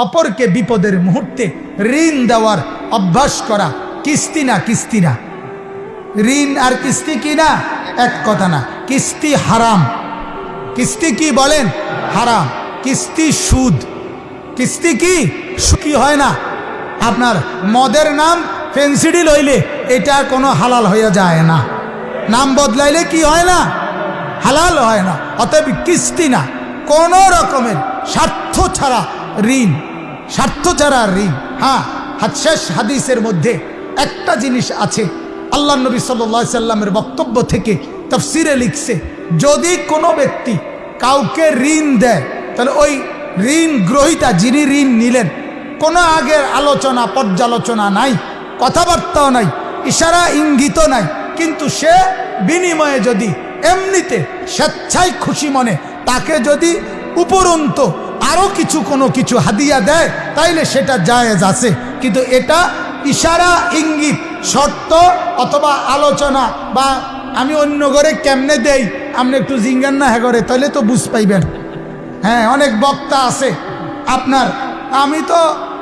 অপরকে বিপদের মুহূর্তে ঋণ দেওয়ার অভ্যাস করা কিস্তি না, কিস্তি না। ঋণ আর কিস্তি কি না, এক কথা না। কিস্তি হারাম। কিস্তি কি বলেন? হারাম। কিস্তি সুদ। কিস্তি কি সুখী হয় না। আপনার মদের নাম ফেন্সিডিল হইলে এটা কোনো হালাল হয়ে যায় না। নাম বদলাইলে কি হয় না, হালাল হয় না। অতএব কিস্তি না, কোন রকমের স্বার্থ ছাড়া ঋণ, স্বার্থ ছাড়া ঋণ। হ্যাঁ, শেষ হাদিসের মধ্যে একটা জিনিস আছে, আল্লাহ নবী সাল্লাল্লাহু আলাইহি সাল্লামের বক্তব্য থেকে তাফসীরে লিখছে, যদি কোনো ব্যক্তি কাউকে ঋণ দেয় তাহলে ওই ঋণ গ্রহীতা, যিনি ঋণ নিলেন, কোনো আগের আলোচনা পর্যালোচনা নাই, কথাবার্তাও নাই, ইশারা ইঙ্গিত নাই, কিন্তু সে বিনিময়ে যদি এমনিতে স্বেচ্ছায় খুশি মনে তাকে যদি উপরন্তু আরও কোনো কিছু হাদিয়া দেয় তাইলে সেটা জায়েজ আছে। কিন্তু এটা ইশারা ইঙ্গিত শর্ত অথবা আলোচনা, বা আমি অন্য ঘরে কেমনে দেই আপনি একটু জিঙ্গান না হ্যাঁ করে, তাহলে তো বুঝ পাইবেন। হ্যাঁ, অনেক বক্তা আছে আপনার, আমি তো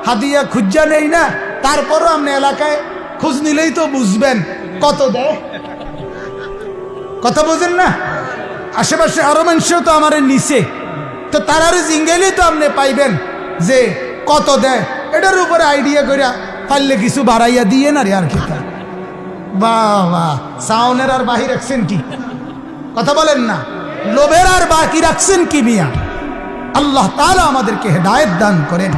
হাদিয়া খুঁজা নেই না, তারপরও আপনি এলাকায় খোঁজ নিলেই তো বুঝবেন কত দেয়। কথা বোঝেন না? আশেপাশে আরো মানুষও তো আমার নিচে, তো তারারে জিঙ্গাইলেই তো আপনি পাইবেন যে কত দেয়। এটার উপরে আইডিয়া করিয়া পারলে কিছু বাড়াইয়া দিয়ে না রে, আর কি বাবা সাউনের আর বাহি রাখছেন কি? কথা বলেন না, লোভের আর বাকি রাখছেন কি মিয়া? আল্লাহ তাআলা আমাদেরকে হেদায়েত দান করেন।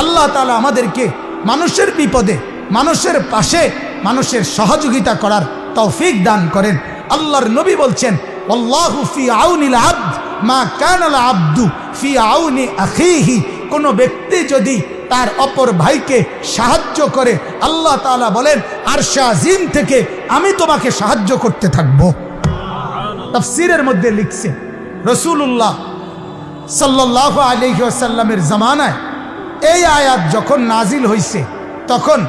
আল্লাহ তাআলা আমাদেরকে মানুষের বিপদে, মানুষের পাশে, মানুষের সহযোগিতা করার তৌফিক দান করেন। আল্লাহর নবী বলছেন, আল্লাহু ফি আউনিল আবদ মা কানাল আবদু ফি আউনি আখিহি। কোনো ব্যক্তি যদি তার অপর ভাইকে সাহায্য করে, আল্লাহ তাআলা বলেন আরশে আজিম থেকে আমি তোমাকে সাহায্য করতে থাকব। তাফসীরের মধ্যে লিখছে, রাসূলুল্লাহ সাল্লাল্লাহু আলাইহি ওয়াসাল্লামের জামানায় এই আয়াত যখন নাজিল হইছে, তখন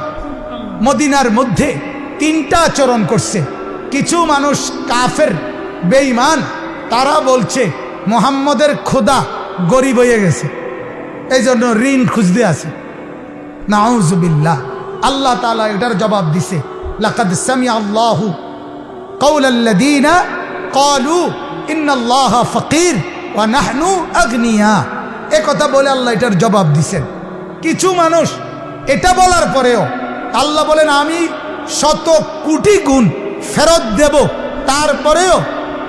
মদিনার মধ্যে তিনটা আচরণ করছে। কিছু মানুষ কাফের বেঈমান, তারা বলছে মুহাম্মদের খোদা গরিব হয়ে গেছে, এই জন্য ঋণ খুঁজতে আছে। নাউযুবিল্লাহ। আল্লাহ তাআলা এটার জবাব দিছে, লাকাদ সামিআ আল্লাহু কাওলাল্লাযীনা ক্বালু ইন্নাল্লাহা ফাকির ওয়া নাহনু আগনিয়া। এ কথা বলে আল্লাহ এটার জবাব দিছেন। কিছু মানুষ এটা বলার পরেও আল্লাহ বলেন আমি শত কোটি গুণ ফেরত দেব, তারপরেও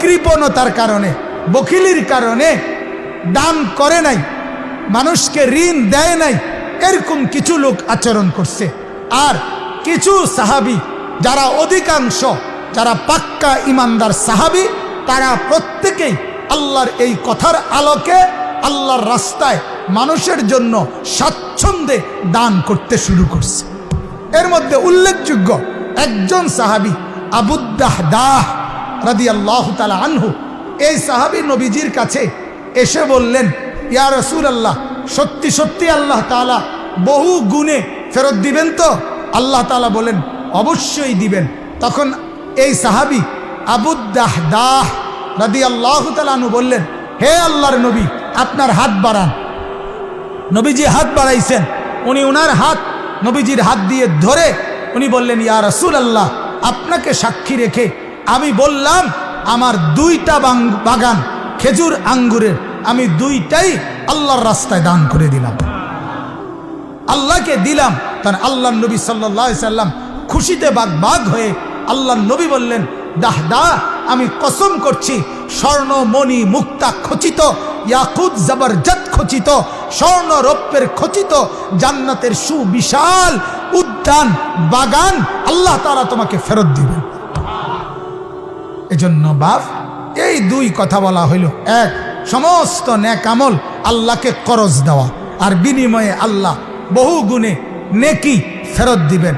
কৃপণতার কারণে, বখিলির কারণে দান করে নাই, মানুষকে ঋণ দেয় নাই। এরকম কিছু লোক আচরণ করছে। আর কিছু সাহাবী, যারা অধিকাংশ, যারা পাক্কা ইমানদার সাহাবী, তারা প্রত্যেকেই আল্লাহর এই কথার আলোকে আল্লাহর রাস্তায় মানুষের জন্য স্বাচ্ছন্দ্যে দান করতে শুরু করছে। এর মধ্যে উল্লেখযোগ্য একজন সাহাবী আবু দাহদাহ রাদিয়াল্লাহু তাআলা আনহু, এই সাহাবী নবীজির কাছে এসে বললেন, ইয়া রাসূলুল্লাহ, সত্যি সত্যি আল্লাহ তাআলা বহু গুণে ফেরত দিবেন তো? আল্লাহ তাআলা বলেন অবশ্যই দিবেন। তখন এই সাহাবী আবু দাহদাহ রাদিয়াল্লাহু তাআলা আনহু বললেন, হে আল্লাহর নবী, আপনার হাত বাড়ান। নবীজি হাত বাড়াইছেন। উনি ওনার হাত নবীজির হাত দিয়ে ধরে উনি বললেন, ইয়া রাসূলুল্লাহ, আপনাকে সাক্ষী রেখে আমি বললাম আমার দুইটা বাগান খেজুর আঙ্গুরের, আমি দুইটাই আল্লাহর রাস্তায় দান করে দিলাম, আল্লাহকে দিলাম। কারণ আল্লাহ নবী সাল্লাল্লাহু আলাইহি সাল্লাম খুশিতে বাগবাগ হয়ে আল্লাহ নবী বললেন, দাহদা, আমি কসম করছি স্বর্ণ মণি মুক্তা খচিত, ইয়াকুত জবরজত খচিত, স্বর্ণ রৌপ্যের খচিত জান্নাতের সুবিশাল উদ্যান বাগান আল্লাহ তাআলা তোমাকে ফেরত দিবেন। এজন্য বাপ, এই দুই কথা বলা হইল, এক, সমস্ত নেক আমল আল্লাহকে করজ দেওয়া, আর বিনিময়ে আল্লাহ বহু গুণে নেকি ফেরত দিবেন।